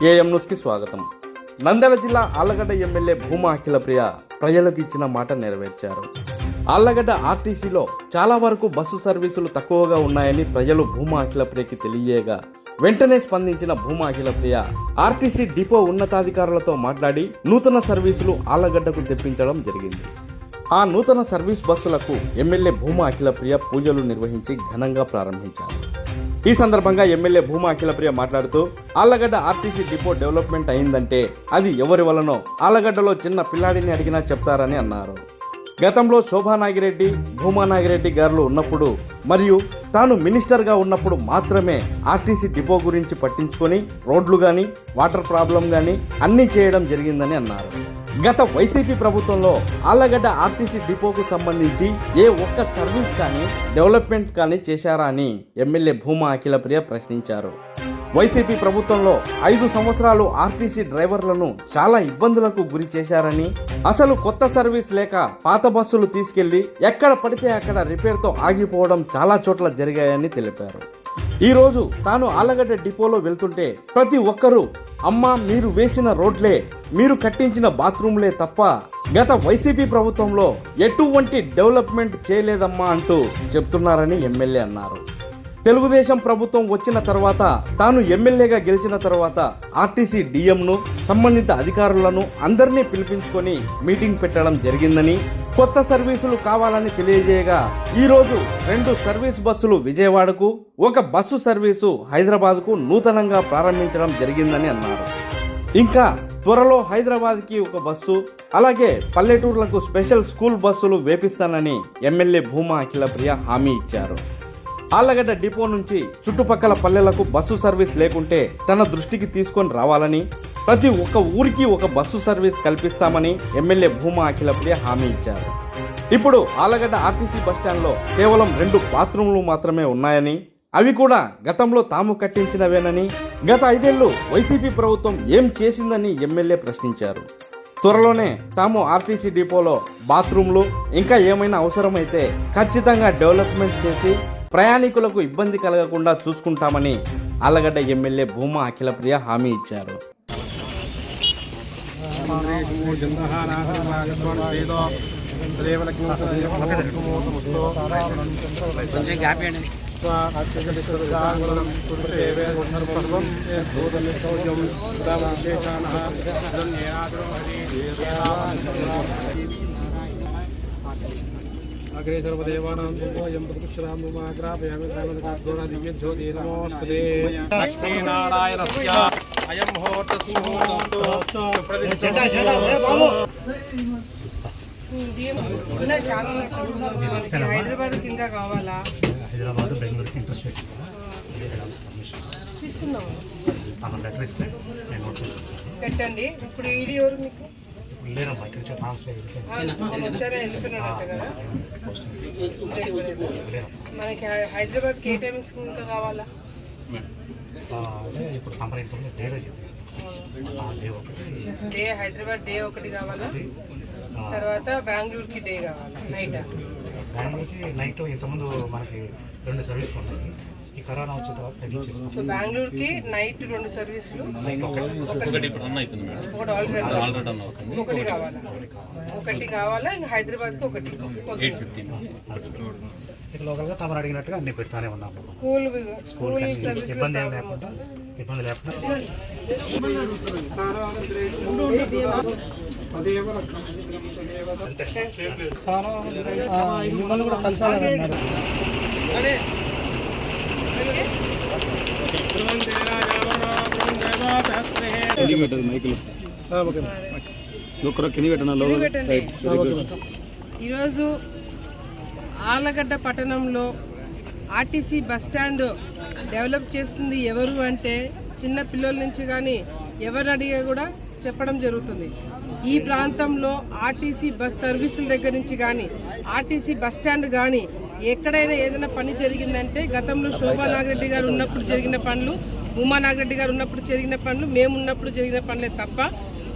AM న్యూస్కి స్వాగతం. నంద్యాల జిల్లా ఆళ్లగడ్డ ఎమ్మెల్యే భూమా అఖిలప్రియ ప్రజలకు ఇచ్చిన మాట నెరవేర్చారు. ఆళ్లగడ్డ ఆర్టీసీలో చాలా వరకు బస్సు సర్వీసులు తక్కువగా ఉన్నాయని ప్రజలు భూమా అఖిలప్రియకి తెలియగా వెంటనే స్పందించిన భూమా అఖిలప్రియ ఆర్టీసీ డిపో ఉన్నతాధికారులతో మాట్లాడి నూతన సర్వీసులు ఆళ్లగడ్డకు తెప్పించడం జరిగింది. ఆ నూతన సర్వీస్ బస్సులకు ఎమ్మెల్యే భూమా అఖిలప్రియ పూజలు నిర్వహించి ఘనంగా ప్రారంభించారు. ఈ సందర్భంగా ఎమ్మెల్యే భూమా అఖిలప్రియ మాట్లాడుతూ ఆళ్లగడ్డ ఆర్టీసీ డిపో డెవలప్మెంట్ అయిందంటే అది ఎవరి వలనో ఆళ్లగడ్డలో చిన్న పిల్లాడిని అడిగినా చెప్తారని అన్నారు. గతంలో శోభా నాగిరెడ్డి, భూమా నాగిరెడ్డి గారు ఉన్నప్పుడు మరియు తాను మినిస్టర్గా ఉన్నప్పుడు మాత్రమే ఆర్టీసీ డిపో గురించి పట్టించుకొని రోడ్లు కానీ వాటర్ ప్రాబ్లం కానీ అన్నీ చేయడం జరిగిందని అన్నారు. గత వైసీపీ ప్రభుత్వంలో ఆళ్లగడ్డ ఆర్టీసీ డిపోకు సంబంధించి ఏ ఒక్క సర్వీస్ కానీ డెవలప్మెంట్ కానీ చేశారా అని ఎమ్మెల్యే భూమా అఖిలప్రియ ప్రశ్నించారు. వైసీపీ ప్రభుత్వంలో 5 సంవత్సరాలు ఆర్టీసీ డ్రైవర్లను చాలా ఇబ్బందులకు గురి చేశారని, అసలు కొత్త సర్వీస్ లేక పాత బస్సులు తీసుకెళ్లి ఎక్కడ పడితే అక్కడ రిపేర్తో ఆగిపోవడం చాలా చోట్ల జరిగాయని తెలిపారు. ఈరోజు తాను ఆళ్లగడ్డ డిపోలో వెళ్తుంటే ప్రతి ఒక్కరూ అమ్మా మీరు వేసిన రోడ్లే, మీరు కట్టించిన బాత్రూంలే తప్ప గత వైసీపీ ప్రభుత్వంలో ఎటువంటి డెవలప్మెంట్ చేయలేదమ్మా అంటూ చెప్తున్నారని ఎమ్మెల్యే అన్నారు. తెలుగుదేశం ప్రభుత్వం వచ్చిన తర్వాత తాను ఎమ్మెల్యేగా గెలిచిన తర్వాత ఆర్టీసీ డిఎంను, సంబంధిత అధికారులను అందరినీ పిలిపించుకొని మీటింగ్ పెట్టడం జరిగిందని, కొత్త సర్వీసులు కావాలని తెలియజేయగా ఈరోజు 2 సర్వీస్ బస్సులు విజయవాడకు, 1 బస్సు సర్వీసు హైదరాబాద్కు నూతనంగా ప్రారంభించడం జరిగిందని అన్నారు. ఇంకా త్వరలో హైదరాబాద్కి 1 బస్సు, అలాగే పల్లెటూర్లకు స్పెషల్ స్కూల్ బస్సులు వేపిస్తానని ఎమ్మెల్యే భూమా అఖిలప్రియ హామీ ఇచ్చారు. ఆళ్లగడ్డ డిపో నుంచి చుట్టుపక్కల పల్లెలకు బస్సు సర్వీస్ లేకుంటే తన దృష్టికి తీసుకొని రావాలని, ప్రతి ఒక్క ఊరికి 1 బస్సు సర్వీస్ కల్పిస్తామని ఎమ్మెల్యే భూమా అఖిలప్రియ హామీ ఇచ్చారు. ఇప్పుడు ఆళ్లగడ్డ ఆర్టీసీ బస్టాండ్లో కేవలం 2 బాత్రూంలు మాత్రమే ఉన్నాయని, అవి కూడా గతంలో తాము కట్టించినవేనని, గత 5 ఏళ్లు వైసీపీ ప్రభుత్వం ఏం చేసిందని ఎమ్మెల్యే ప్రశ్నించారు. త్వరలోనే తాము ఆర్టీసీ డిపోలో బాత్రూంలు ఇంకా ఏమైనా అవసరమైతే ఖచ్చితంగా డెవలప్మెంట్ చేసి ప్రయాణికులకు ఇబ్బంది కలగకుండా చూసుకుంటామని ఆళ్లగడ్డ ఎమ్మెల్యే భూమా అఖిలప్రియ హామీ ఇచ్చారు. అగ్రే సర్వదేవానాం యం ప్రతిష్ఠాం మాగ్రాపయామి సర్వదేవానాం దివ్య జ్యోతి నమోస్తుతే. లక్ష్మీనారాయణస్య అయం ముహూర్త సుముహూర్తో హైదరాబాద్ ఇంకా కావాలా? హైదరాబాద్, బెంగళూరుకి ఇంట్రెస్ట్ తీసుకుందాం. లెటర్ ఇస్తే నేను నోట్ పెట్టండి. ఇప్పుడు ఈడీ ఎవరు మీకు? లేరమ్మా, ఇక్కడ నుంచి ట్రాన్స్ఫర్ వచ్చారా? వెళ్ళిపోయినట్టు కదా. మనకి హైదరాబాద్కి ఏ టైమింగ్స్ ఇంకా కావాలా? ఇప్పుడు కంపెనీ డేలో చెప్పి డే హైదరాబాద్ డే 1 కావాలా? తర్వాత బెంగళూరుకి డే కావాలా? నైట్? బెంగళూరుకి నైట్ ఇంతకుముందు మనకి 2 సర్వీసులు ఉన్నాయి. ఈ కరోనా వచ్చిన తర్వాత తగ్గించేస్తాం. సో బెంగళూరుకి నైట్ 2 సర్వీసులు, ఒకటి కావాలా? ఒకటి కావాలా? ఇంకా హైదరాబాద్కి 1. ఇక లోకల్గా తమరు అడిగినట్టుగా అన్ని పెడతానే ఉన్నాము. స్కూల్ సర్వీస్ ఇబ్బంది ఏం లేకుండా మిమ్మల్ని కూడా కలిసాలన్నారు. ఈరోజు ఆళ్లగడ్డ పట్టణంలో ఆర్టీసీ బస్టాండ్ డెవలప్ చేస్తుంది ఎవరు అంటే చిన్న పిల్లల నుంచి కానీ ఎవరు అడిగా కూడా చెప్పడం జరుగుతుంది. ఈ ప్రాంతంలో ఆర్టీసీ బస్ సర్వీసుల దగ్గర నుంచి కానీ ఆర్టీసీ బస్టాండ్ కానీ ఎక్కడైనా ఏదైనా పని జరిగిందంటే గతంలో శోభా నాగిరెడ్డి గారు ఉన్నప్పుడు జరిగిన పనులు, భూమా నాగిరెడ్డి గారు ఉన్నప్పుడు జరిగిన పనులు, మేము ఉన్నప్పుడు జరిగిన పనులే తప్ప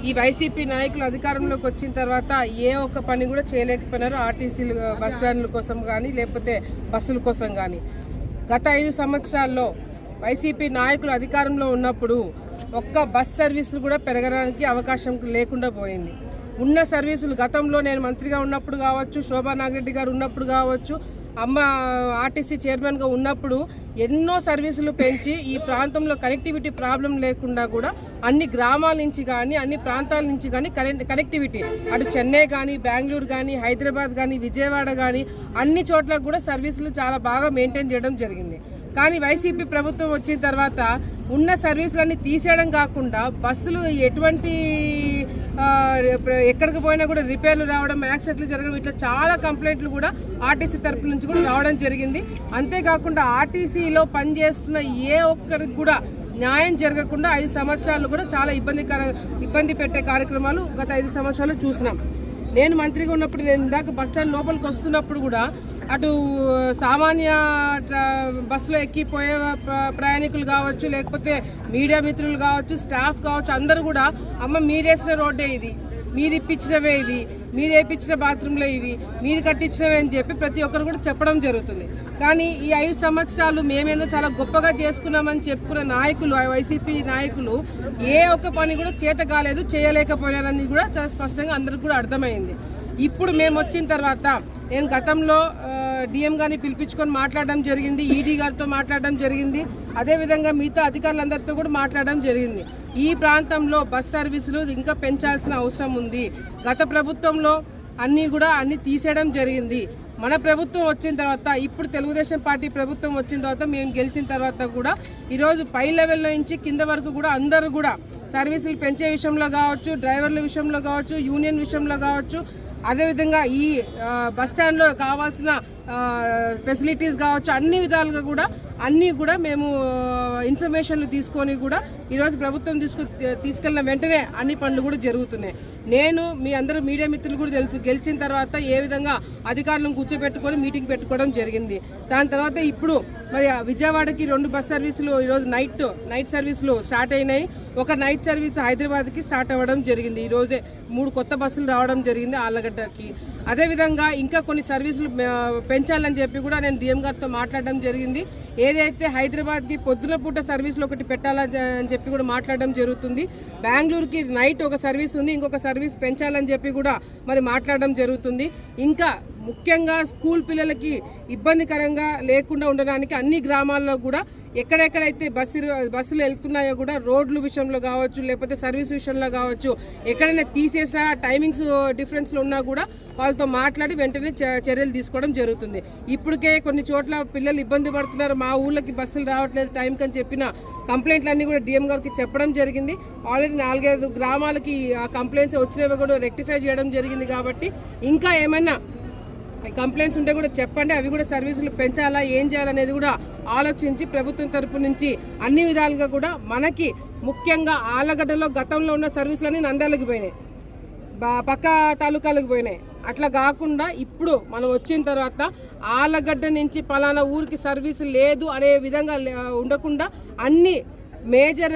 ఈ వైసీపీ నాయకులు అధికారంలోకి వచ్చిన తర్వాత ఏ ఒక్క పని కూడా చేయలేకపోయినారు. ఆర్టీసీ బస్టాండ్ల కోసం కానీ లేకపోతే బస్సుల కోసం కానీ. గత 5 సంవత్సరాల్లో వైసీపీ నాయకులు అధికారంలో ఉన్నప్పుడు ఒక్క బస్ సర్వీసులు కూడా పెరగడానికి అవకాశం లేకుండా పోయింది. ఉన్న సర్వీసులు గతంలో నేను మంత్రిగా ఉన్నప్పుడు కావచ్చు, శోభా నాగిరెడ్డి గారు ఉన్నప్పుడు కావచ్చు, అమ్మ ఆర్టీసీ చైర్మన్గా ఉన్నప్పుడు ఎన్నో సర్వీసులు పెంచి ఈ ప్రాంతంలో కనెక్టివిటీ ప్రాబ్లం లేకుండా కూడా అన్ని గ్రామాల నుంచి కానీ అన్ని ప్రాంతాల నుంచి కానీ కనెక్టివిటీ అటు చెన్నై కానీ, బెంగళూరు కానీ, హైదరాబాద్ కానీ, విజయవాడ కానీ అన్ని చోట్ల కూడా సర్వీసులు చాలా బాగా మెయింటైన్ చేయడం జరిగింది. కానీ వైసీపీ ప్రభుత్వం వచ్చిన తర్వాత ఉన్న సర్వీసులన్నీ తీసేయడం కాకుండా బస్సులు ఎటువంటి ఎక్కడికి పోయినా కూడా రిపేర్లు రావడం, యాక్సిడెంట్లు జరగడం, ఇట్లా చాలా కంప్లైంట్లు కూడా ఆర్టీసీ తరపు నుంచి కూడా రావడం జరిగింది. అంతేకాకుండా ఆర్టీసీలో పనిచేస్తున్న ఏ ఒక్కరికి కూడా న్యాయం జరగకుండా 5 సంవత్సరాలు కూడా చాలా ఇబ్బంది పెట్టే కార్యక్రమాలు గత 5 సంవత్సరాలు చూసినాం. నేను మంత్రిగా ఉన్నప్పుడు నేను ఇందాక బస్టాండ్ లోపలికి వస్తున్నప్పుడు కూడా అటు సామాన్య బస్సులో ఎక్కిపోయే ప్రయాణికులు కావచ్చు, లేకపోతే మీడియా మిత్రులు కావచ్చు, స్టాఫ్ కావచ్చు, అందరూ కూడా అమ్మ మీరేసిన రోడ్డే ఇది, మీరు ఇప్పించినవే ఇవి, మీరు వేయించిన బాత్రూంలో ఇవి, మీరు కట్టించినవే అని చెప్పి ప్రతి ఒక్కరు కూడా చెప్పడం జరుగుతుంది. కానీ ఈ 5 సంవత్సరాలు మేమేదో చాలా గొప్పగా చేసుకున్నామని చెప్పుకున్న నాయకులు, వైసీపీ నాయకులు ఏ ఒక్క పని కూడా చేత కాలేదు, చేయలేకపోయినారని కూడా చాలా స్పష్టంగా అందరికి కూడా అర్థమైంది. ఇప్పుడు మేము వచ్చిన తర్వాత నేను గతంలో డిఎం గారిని పిలిపించుకొని మాట్లాడడం జరిగింది, ఈడీ గారితో మాట్లాడడం జరిగింది, అదేవిధంగా మిగతా అధికారులందరితో కూడా మాట్లాడడం జరిగింది. ఈ ప్రాంతంలో బస్ సర్వీసులు ఇంకా పెంచాల్సిన అవసరం ఉంది. గత ప్రభుత్వంలో అన్నీ తీసేయడం జరిగింది. మన ప్రభుత్వం వచ్చిన తర్వాత, ఇప్పుడు తెలుగుదేశం పార్టీ ప్రభుత్వం వచ్చిన తర్వాత, మేము గెలిచిన తర్వాత కూడా ఈరోజు పై లెవెల్లో నుంచి కింద వరకు కూడా అందరూ కూడా సర్వీసులు పెంచే విషయంలో కావచ్చు, డ్రైవర్ల విషయంలో కావచ్చు, యూనియన్ విషయంలో కావచ్చు, అదేవిధంగా ఈ బస్టాండ్లో కావాల్సిన ఫెసిలిటీస్ కావచ్చు, అన్ని విధాలుగా కూడా అన్నీ కూడా మేము ఇన్ఫర్మేషన్లు తీసుకొని కూడా ఈరోజు ప్రభుత్వం తీసుకెళ్ళిన వెంటనే అన్ని పనులు కూడా జరుగుతున్నాయి. నేను మీ అందరూ మీడియా మిత్రులు కూడా తెలుసు, గెలిచిన తర్వాత ఏ విధంగా అధికారులను కూర్చోబెట్టుకొని మీటింగ్ పెట్టుకోవడం జరిగింది. దాని తర్వాత ఇప్పుడు మరి విజయవాడకి 2 బస్ సర్వీసులు ఈరోజు నైట్ సర్వీసులు స్టార్ట్ అయినాయి. ఒక నైట్ సర్వీస్ హైదరాబాద్కి స్టార్ట్ అవ్వడం జరిగింది. ఈరోజే 3 కొత్త బస్సులు రావడం జరిగింది ఆళ్ళగడ్డకి. అదేవిధంగా ఇంకా కొన్ని సర్వీసులు పెంచాలని చెప్పి కూడా నేను డిఎం గారితో మాట్లాడడం జరిగింది. ఏదైతే హైదరాబాద్కి పొద్దున పూట సర్వీసులు ఒకటి పెట్టాలని చెప్పి కూడా మాట్లాడడం జరుగుతుంది. బెంగళూరుకి నైట్ ఒక సర్వీస్ ఉంది, ఇంకొక సర్వీస్ పెంచాలని చెప్పి కూడా మరి మాట్లాడడం జరుగుతుంది. ఇంకా ముఖ్యంగా స్కూల్ పిల్లలకి ఇబ్బందికరంగా లేకుండా ఉండడానికి అన్ని గ్రామాల్లో కూడా ఎక్కడెక్కడైతే బస్సులు వెళ్తున్నాయో కూడా రోడ్ల విషయంలో కావచ్చు, లేకపోతే సర్వీస్ విషయంలో కావచ్చు, ఎక్కడైనా తీసేసిన టైమింగ్స్ డిఫరెన్స్లు ఉన్నా కూడా వాళ్ళతో మాట్లాడి వెంటనే చర్యలు తీసుకోవడం జరుగుతుంది. ఇప్పటికే కొన్ని చోట్ల పిల్లలు ఇబ్బంది పడుతున్నారు, మా ఊళ్ళకి బస్సులు రావట్లేదు టైంకి అని చెప్పిన కంప్లైంట్లన్నీ కూడా డిఎం గారికి చెప్పడం జరిగింది. ఆల్రెడీ 4-5 గ్రామాలకి ఆ కంప్లైంట్స్ వచ్చినవి కూడా రెక్టిఫై చేయడం జరిగింది. కాబట్టి ఇంకా ఏమైనా కంప్లైంట్స్ ఉంటే కూడా చెప్పండి, అవి కూడా సర్వీసులు పెంచాలా, ఏం చేయాలనేది కూడా ఆలోచించి ప్రభుత్వం తరపు నుంచి అన్ని విధాలుగా కూడా మనకి ముఖ్యంగా ఆళ్ళగడ్డలో గతంలో ఉన్న సర్వీసులన్నీ నంద్యాలకు పోయినాయి, పక్క తాలూకాలకు పోయినాయి. అట్లా కాకుండా ఇప్పుడు మనం వచ్చిన తర్వాత ఆళ్ళగడ్డ నుంచి పలానా ఊరికి సర్వీసు లేదు అనే విధంగా ఉండకుండా అన్ని మేజర్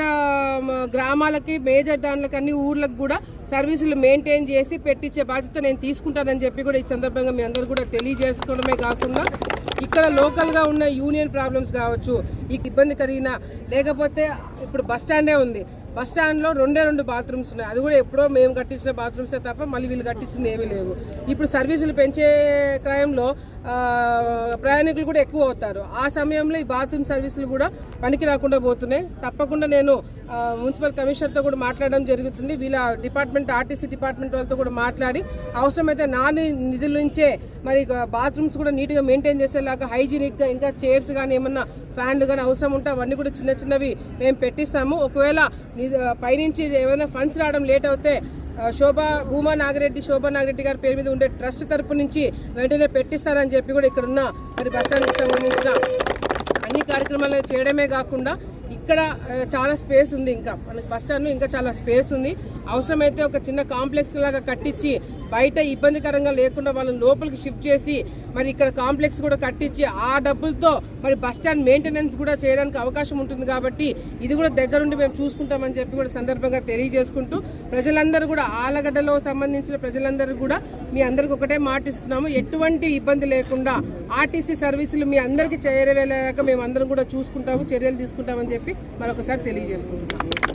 గ్రామాలకి, మేజర్ దానిలకి, అన్ని ఊర్లకు కూడా సర్వీసులు మెయింటైన్ చేసి పెట్టించే బాధ్యత నేను తీసుకుంటానని చెప్పి కూడా ఈ సందర్భంగా మీ అందరూ కూడా తెలియజేసుకోవడమే కాకుండా ఇక్కడ లోకల్గా ఉన్న యూనియన్ ప్రాబ్లమ్స్ కావచ్చు, ఈ ఇబ్బంది కలిగిన, లేకపోతే ఇప్పుడు బస్టాండే ఉంది, బస్టాండ్లో 2 బాత్రూమ్స్ ఉన్నాయి, అది కూడా ఎప్పుడో మేము కట్టించిన బాత్రూమ్సే తప్ప మళ్ళీ వీళ్ళు కట్టించింది ఏమీ లేవు. ఇప్పుడు సర్వీసులు పెంచే క్రయంలో ప్రయాణికులు కూడా ఎక్కువ అవుతారు. ఆ సమయంలో ఈ బాత్రూమ్ సర్వీసులు కూడా పనికి రాకుండా పోతున్నాయి. తప్పకుండా నేను మున్సిపల్ కమిషనర్తో కూడా మాట్లాడడం జరుగుతుంది. వీళ్ళ డిపార్ట్మెంట్, ఆర్టీసీ డిపార్ట్మెంట్ వాళ్ళతో కూడా మాట్లాడి అవసరమైతే నా నిధుల నుంచే మరి బాత్రూమ్స్ కూడా నీట్గా మెయింటైన్ చేసేలాగా హైజీనిక్గా, ఇంకా చైర్స్ కానీ ఏమన్నా ఫ్యాన్లు కానీ అవసరం ఉంటే అవన్నీ కూడా చిన్నవి మేము పెట్టిస్తాము. ఒకవేళ పైనుంచి ఏమైనా ఫండ్స్ రావడం లేట్ అవుతే శోభా నాగిరెడ్డి గారి పేరు మీద ఉండే ట్రస్ట్ తరపు నుంచి వెంటనే పెట్టిస్తారని చెప్పి కూడా ఇక్కడున్న మరి బస్టాండ్కి సంబంధించిన అన్ని కార్యక్రమాలు చేయడమే కాకుండా ఇక్కడ చాలా స్పేస్ ఉంది, ఇంకా మనకి బస్టాండ్లో ఇంకా చాలా స్పేస్ ఉంది. అవసరమైతే ఒక చిన్న కాంప్లెక్స్ లాగా కట్టించి బయట ఇబ్బందికరంగా లేకుండా వాళ్ళని లోపలికి షిఫ్ట్ చేసి మరి ఇక్కడ కాంప్లెక్స్ కూడా కట్టించి ఆ డబ్బులతో మరి బస్టాండ్ మెయింటెనెన్స్ కూడా చేయడానికి అవకాశం ఉంటుంది. కాబట్టి ఇది కూడా దగ్గరుండి మేము చూసుకుంటామని చెప్పి కూడా సందర్భంగా తెలియజేసుకుంటూ ప్రజలందరూ కూడా ఆళ్ళగడ్డలో సంబంధించిన ప్రజలందరూ కూడా మీ అందరికి ఒకటే మాటిస్తున్నాము, ఎటువంటి ఇబ్బంది లేకుండా ఆర్టీసీ సర్వీసులు మీ అందరికీ చేరవేలాక మేము అందరం కూడా చూసుకుంటాము, చర్యలు తీసుకుంటామని చెప్పి మరొకసారి తెలియజేసుకుంటున్నాము.